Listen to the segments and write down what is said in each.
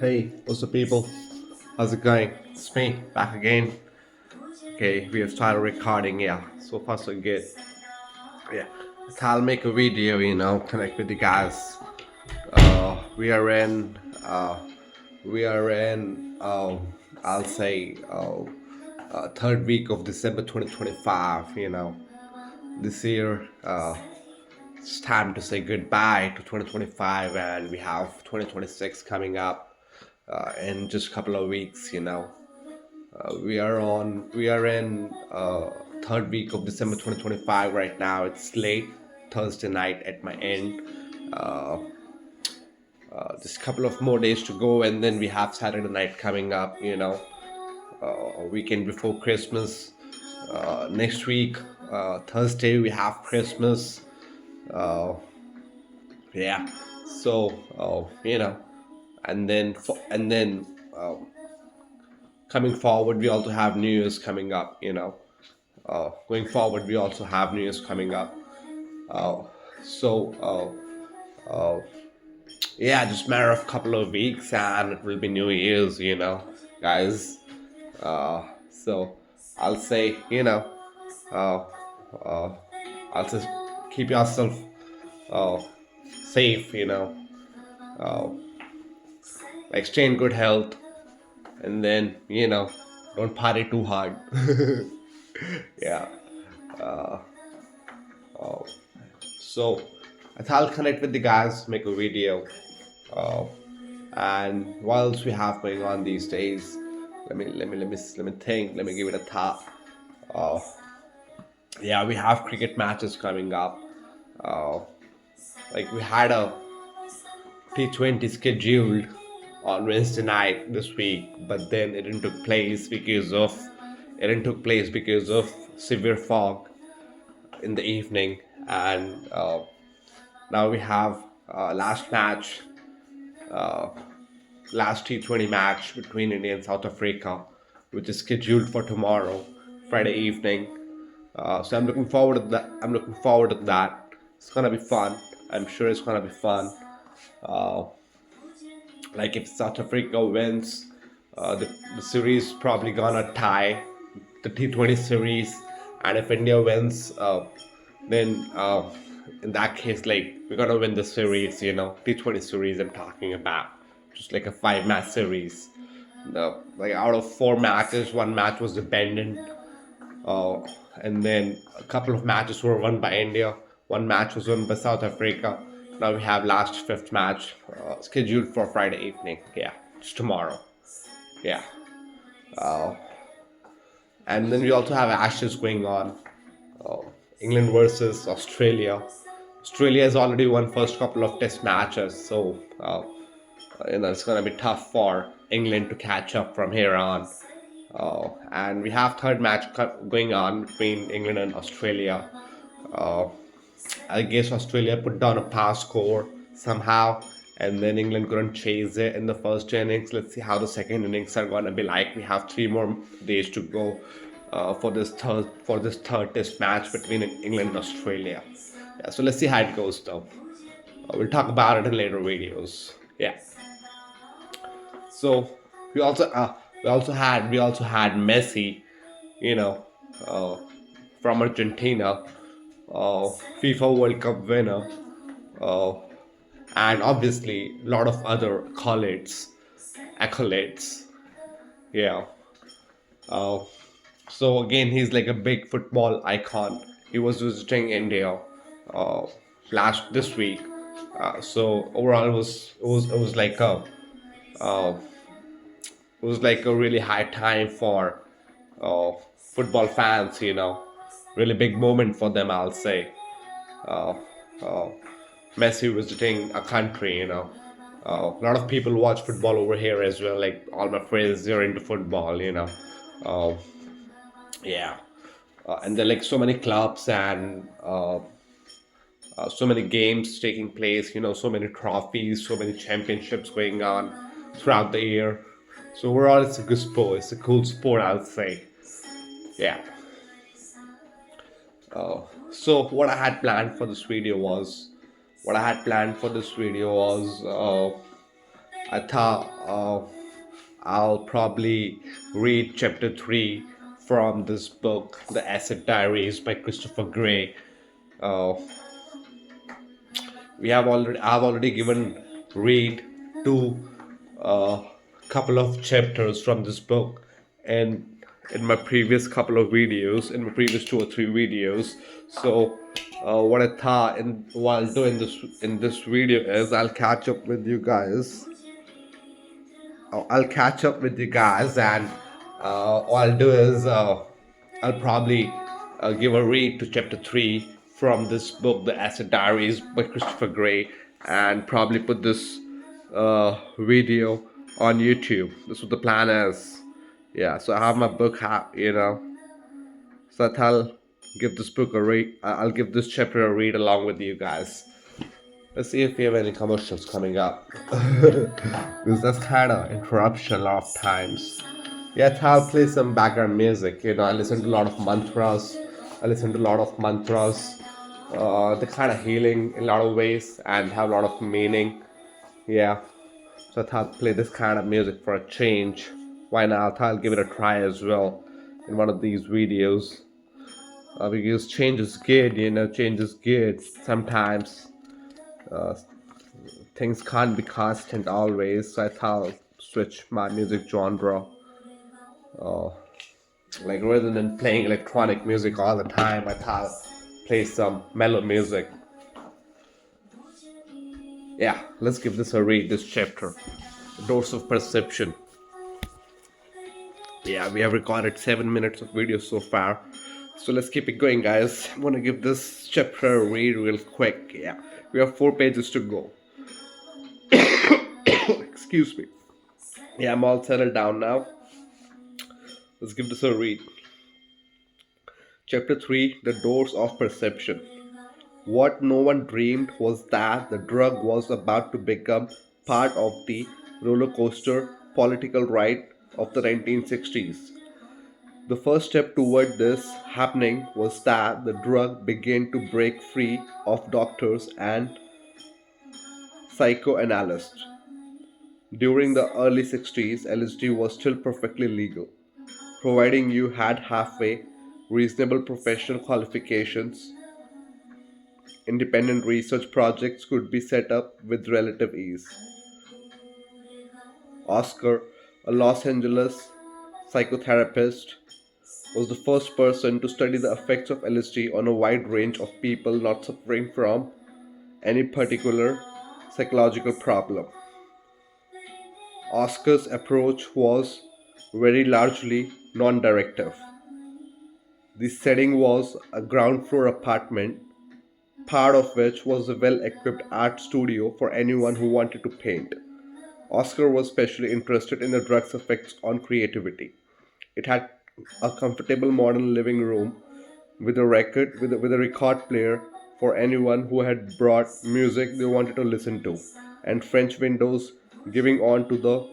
Hey, what's up, people? How's it going? It's me, back again. Okay, we have started recording, yeah. So far, so good. Yeah, so I'll make a video, connect with the guys. We are in, I'll say, third week of December 2025, This year, it's time to say goodbye to 2025, and we have 2026 coming up in just a couple of weeks, we are in third week of December 2025 right now. It's late Thursday night at my end. Uh, just a couple of more days to go, and then we have Saturday night coming up. A weekend before Christmas. Next week, Thursday, we have Christmas. Uh, yeah. So, and then coming forward, we also have New Year's coming up. Going forward, we also have New Year's coming up. Uh, so, yeah, just matter of couple of weeks, and it will be New Year's, guys. So, I'll say, uh, uh, I'll just keep yourself uh, safe, uh, like stay in good health, and then, don't party too hard. Yeah. Uh, uh, so, I thought I'll connect with the guys, make a video. Uh, and what else we have going on these days? Let me think. Let me give it a thought. Uh, yeah, we have cricket matches coming up. Uh, like we had a T20 scheduled on Wednesday night this week, but then it didn't took place because of severe fog in the evening, and now we have uh, last T20 match between India and South Africa, which is scheduled for tomorrow, Friday evening. So I'm looking forward to that. It's gonna be fun. I'm sure it's gonna be fun. Uh, like if South Africa wins, the series probably gonna tie the T20 series, and if India wins, then in that case, like we're gonna win the series. T20 series I'm talking about, just like a five-match series. Like out of four matches, one match was abandoned, uh, and then a couple of matches were won by India. One match was won by South Africa. Now we have last fifth match scheduled for Friday evening. Yeah, it's tomorrow. Yeah, uh, and then we also have Ashes going on. Uh, England versus Australia. Australia has already won first couple of Test matches, so it's gonna be tough for England to catch up from here on. And we have third match going on between England and Australia. Uh, I guess Australia put down a pass score somehow, and then England couldn't chase it in the first innings. Let's see how the second innings are gonna be like. We have 3 more days to go for this third Test match between England and Australia. Yeah, so let's see how it goes though. We'll talk about it in later videos. Yeah. So we also uh, we also had Messi, you know, uh, from Argentina, FIFA World Cup winner, uh, and obviously a lot of other accolades. Yeah. Uh, so again, he's like a big football icon. He was visiting India uh, last this week. So overall, uh, it was like a really high time for football fans. Really big moment for them, I'll say. Uh, uh, Messi visiting a country. A lot of people watch football over here as well. Like all my friends, they're into football. Uh, yeah, and there are like so many clubs and so many games taking place. So many trophies, so many championships going on throughout the year. So overall, it's a good sport. It's a cool sport, I'll say. Yeah. So what I had planned for this video was I thought I'll probably read chapter 3 from this book, The Acid Diaries by Christopher Gray. Uh, I've already given read to a couple of chapters from this book, and in my previous couple of videos, in my previous 2 or 3 videos. So what I thought in while doing this in this video is I'll catch up with you guys, and all I'll do is I'll probably give a read to chapter 3 from this book, The Acid Diaries by Christopher Gray, and probably put this video on YouTube. This is what the plan is. Yeah, so I have my book, so I'll give this book a read. I'll give this chapter a read along with you guys. Let's see if we have any commercials coming up. Because that's kind of interruption a lot of times. Yeah, I'll play some background music. I listen to a lot of mantras. I listen to a lot of mantras. They're kind of healing in a lot of ways and have a lot of meaning. Yeah, so I thought I'd play this kind of music for a change. Why not? I thought I'll give it a try as well in one of these videos. Because change is good, change is good. Sometimes uh, things can't be constant always, so I thought I'll switch my music genre. Uh, like rather than playing electronic music all the time, I thought I'll play some mellow music. Yeah, let's give this a read, this chapter. Doors of Perception. Yeah, we have recorded 7 minutes of video so far. So let's keep it going, guys. I'm gonna give this chapter a read real quick. Yeah, we have 4 pages to go. Excuse me. Yeah, I'm all settled down now. Let's give this a read. Chapter 3, The Doors of Perception. What no one dreamed was that the drug was about to become part of the roller coaster political ride of the 1960s. The first step toward this happening was that the drug began to break free of doctors and psychoanalysts. During the early 60s, LSD was still perfectly legal, providing you had halfway reasonable professional qualifications. Independent research projects could be set up with relative ease. Oscar, a Los Angeles psychotherapist, was the first person to study the effects of LSD on a wide range of people not suffering from any particular psychological problem. Oscar's approach was very largely non directive. The setting was a ground floor apartment, part of which was a well equipped art studio for anyone who wanted to paint. Oscar was especially interested in the drug's effects on creativity. It had a comfortable modern living room with a record player for anyone who had brought music they wanted to listen to, and French windows giving on to the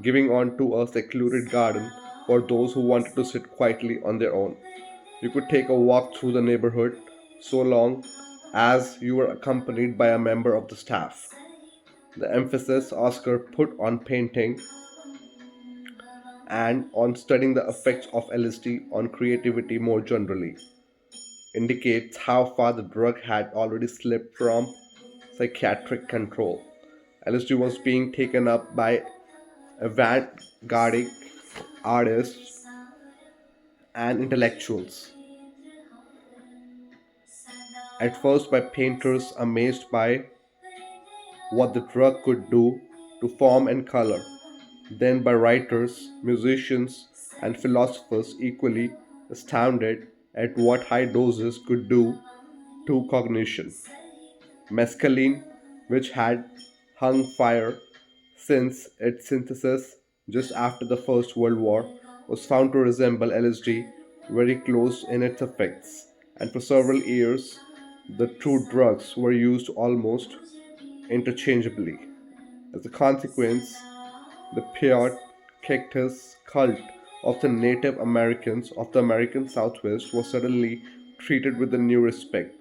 giving on to a secluded garden for those who wanted to sit quietly on their own. You could take a walk through the neighborhood so long as you were accompanied by a member of the staff. The emphasis Oscar put on painting and on studying the effects of LSD on creativity more generally indicates how far the drug had already slipped from psychiatric control. LSD was being taken up by avant-garde artists and intellectuals, at first by painters amazed by what the drug could do to form and color, then by writers, musicians, and philosophers equally astounded at what high doses could do to cognition. Mescaline, which had hung fire since its synthesis just after the First World War, was found to resemble LSD very close in its effects, and for several years the two drugs were used almost interchangeably. As a consequence, the peyote cactus cult of the Native Americans of the American Southwest was suddenly treated with a new respect,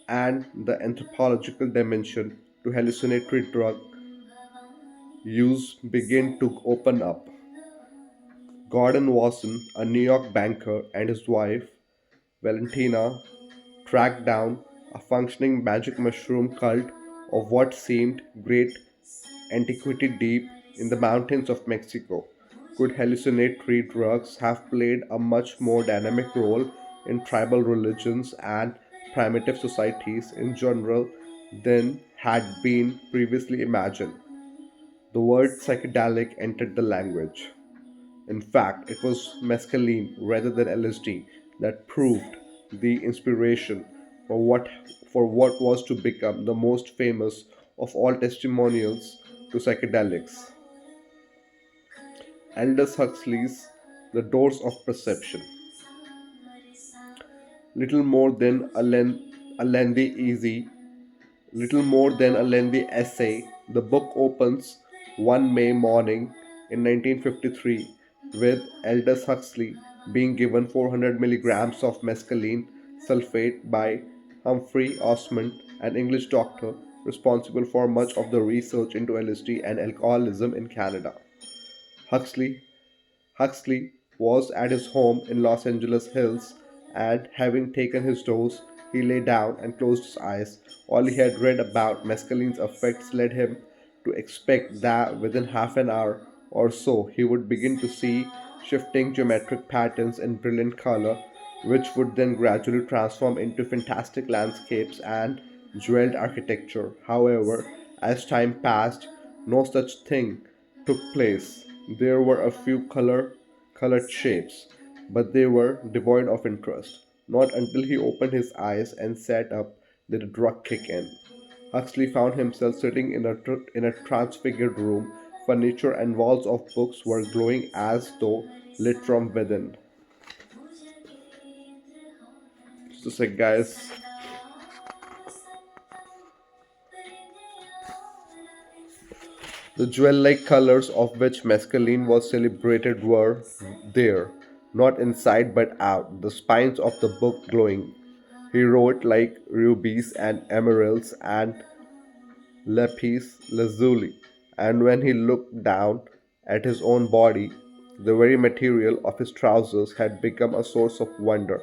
and the anthropological dimension to hallucinatory drug use began to open up. Gordon Wasson, a New York banker, and his wife, Valentina, tracked down a functioning magic mushroom cult of what seemed great antiquity deep in the mountains of Mexico. Could hallucinatory drugs have played a much more dynamic role in tribal religions and primitive societies in general than had been previously imagined? The word psychedelic entered the language. In fact, it was mescaline rather than LSD that proved the inspiration for what was to become the most famous of all testimonials to psychedelics, Aldous Huxley's The Doors of Perception. Little more than a lengthy easy Little more than a lengthy essay, the book opens one May morning in 1953 with Aldous Huxley being given 400 milligrams of mescaline sulfate by Humphrey Osmond, an English doctor responsible for much of the research into LSD and alcoholism in Canada. Huxley Huxley was at his home in Los Angeles Hills, and having taken his dose, he lay down and closed his eyes. All he had read about mescaline's effects led him to expect that within half an hour or so he would begin to see shifting geometric patterns in brilliant color, which would then gradually transform into fantastic landscapes and jeweled architecture. However, as time passed, no such thing took place. There were a few colored shapes, but they were devoid of interest. Not until he opened his eyes and sat up did the drug kick in. Huxley found himself sitting in a transfigured room. Furniture and walls of books were glowing as though lit from within. So, say, guys, the jewel like colors of which mescaline was celebrated were there, not inside but out, the spines of the book glowing. He wrote like rubies and emeralds and lapis lazuli, and when he looked down at his own body, the very material of his trousers had become a source of wonder.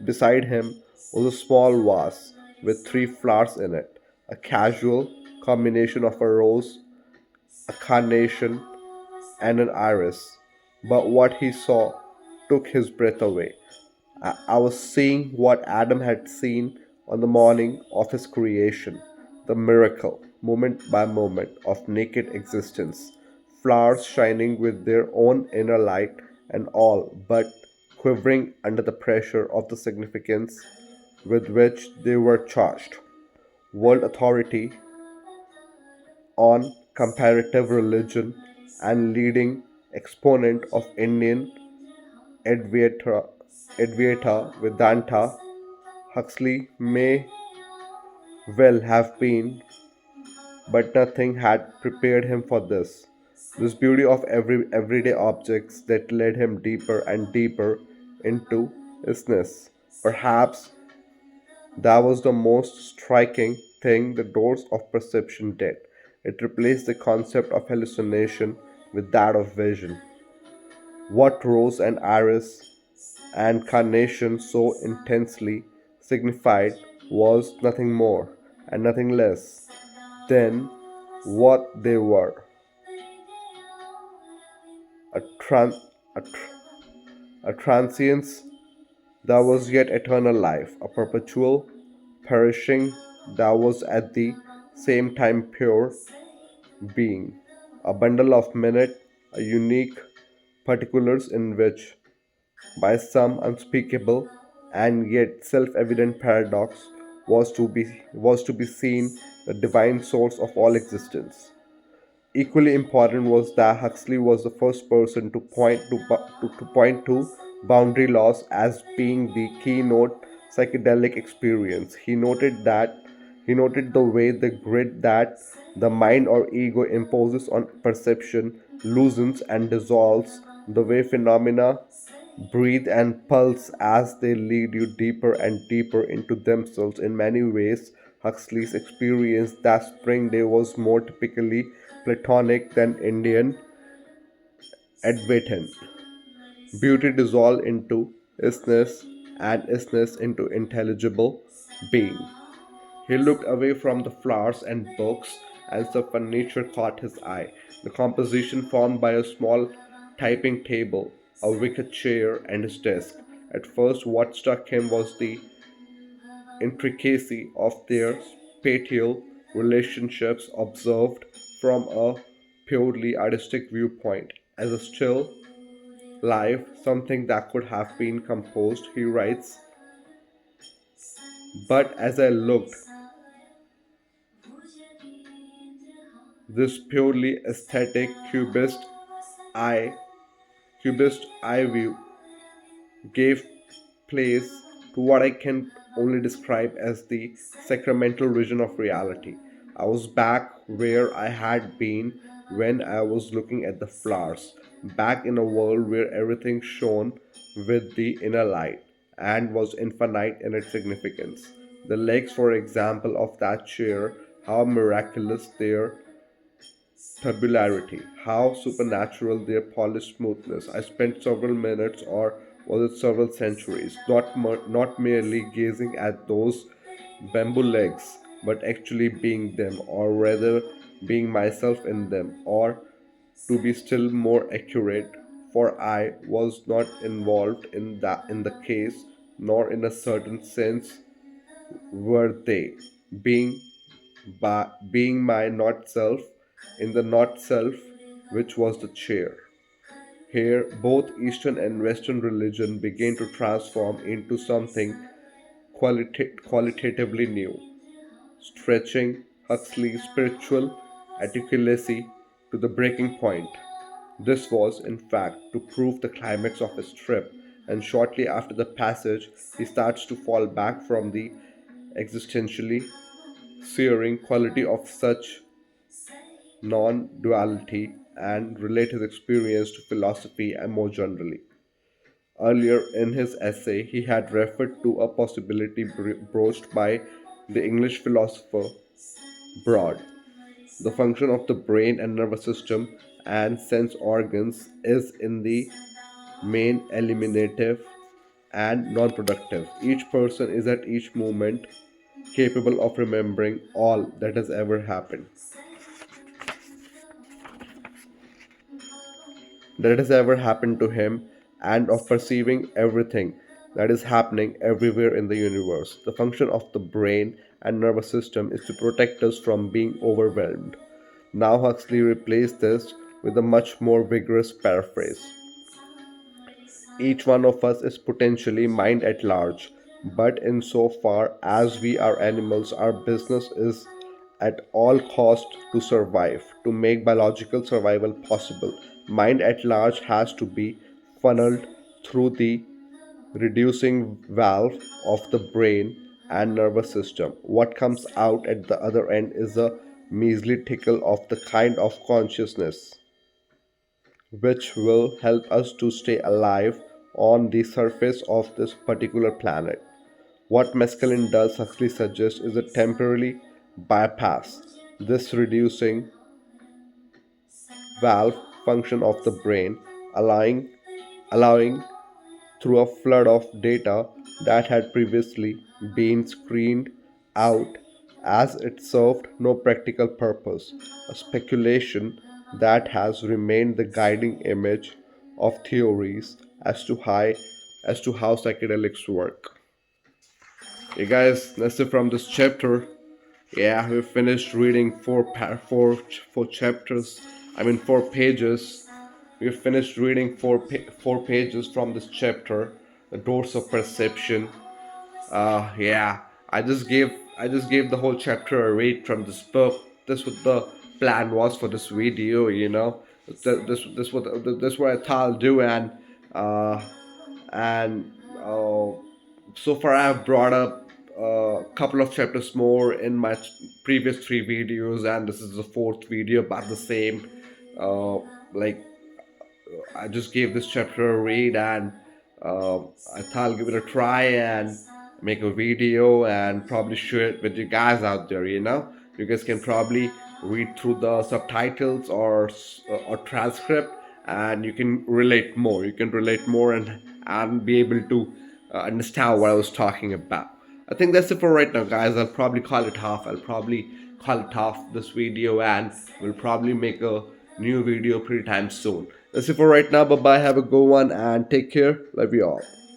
Beside him was a small vase with three flowers in it, a casual combination of a rose, a carnation, and an iris. But what he saw took his breath away. I was seeing what Adam had seen on the morning of his creation, the miracle, moment by moment, of naked existence, flowers shining with their own inner light and all but quivering under the pressure of the significance with which they were charged. World authority on comparative religion and leading exponent of Indian Advaita, Advaita Vedanta, Huxley may well have been, but nothing had prepared him for this. This beauty of everyday objects that led him deeper and deeper into isness. Perhaps that was the most striking thing the doors of perception did. It replaced the concept of hallucination with that of vision. What rose and iris and carnation so intensely signified was nothing more and nothing less than what they were, a, tran- a, tr- a transience that was yet eternal life, a perpetual perishing that was at the same time pure being, a bundle of minute, a unique particulars in which, by some unspeakable and yet self-evident paradox, was to be seen the divine source of all existence. Equally important was that Huxley was the first person to point to boundary loss as being the keynote psychedelic experience. He noted the way the grid that the mind or ego imposes on perception loosens and dissolves, the way phenomena Breathe and pulse as they lead you deeper and deeper into themselves. In many ways, Huxley's experience that spring day was more typically Platonic than Indian Advaitin. Beauty dissolved into isness and isness into intelligible being. He looked away from the flowers and books, and some furniture caught his eye. The composition formed by a small typing table, a wicker chair, and his desk. At first, what struck him was the intricacy of their spatial relationships observed from a purely artistic viewpoint. As a still life, something that could have been composed, he writes, but as I looked, this purely aesthetic eye cubist eye view gave place to what I can only describe as the sacramental vision of reality. I was back where I had been when I was looking at the flowers, back in a world where everything shone with the inner light and was infinite in its significance. The legs, for example, of that chair, how miraculous their tabularity, how supernatural their polished smoothness. I spent several minutes, or was it several centuries, not merely gazing at those bamboo legs, but actually being them, or rather being myself in them, or to be still more accurate, for I was not involved in the case, nor in a certain sense were they, being being my not self in the not self which was the chair. Here, both Eastern and Western religion began to transform into something qualitatively new, stretching Huxley's spiritual articulacy to the breaking point. This was, in fact, to prove the climax of his trip, and shortly after the passage, he starts to fall back from the existentially searing quality of such non duality and relate his experience to philosophy and more generally. Earlier in his essay, he had referred to a possibility broached by the English philosopher Broad. The function of the brain and nervous system and sense organs is in the main eliminative and non productive. Each person is at each moment capable of remembering all that has ever happened to him and of perceiving everything that is happening everywhere in the universe. The function of the brain and nervous system is to protect us from being overwhelmed. Now Huxley replaced this with a much more vigorous paraphrase. Each one of us is potentially mind at large, but insofar as we are animals, our business is at all cost to survive, to make biological survival possible. Mind at large has to be funneled through the reducing valve of the brain and nervous system. What comes out at the other end is a measly tickle of the kind of consciousness which will help us to stay alive on the surface of this particular planet. What mescaline does, Huxley suggests, is a temporarily bypass this reducing valve function of the brain, allowing, allowing through a flood of data that had previously been screened out as it served no practical purpose, a speculation that has remained the guiding image of theories as to how psychedelics work. Hey guys, that's it from this chapter. Yeah, we finished reading four chapters. I mean, 4 pages. We finished reading 4 pages from this chapter, The Doors of Perception. Yeah, I just gave the whole chapter a read from this book. This what the plan was for this video. This what I thought I'll do, uh, and so far I've brought up a couple of chapters more in my previous 3 videos, and this is the fourth video about the same. Uh, like I just gave this chapter a read, and uh, I thought I'll give it a try and make a video and probably share it with you guys out there. You guys can probably read through the subtitles or transcript, and you can relate more. You can relate more and be able to understand what I was talking about. I think that's it for right now, guys. I'll probably call it off. I'll probably call it off this video, and we'll probably make a new video pretty time soon. That's it for right now. Bye bye. Have a good one and take care. Love you all.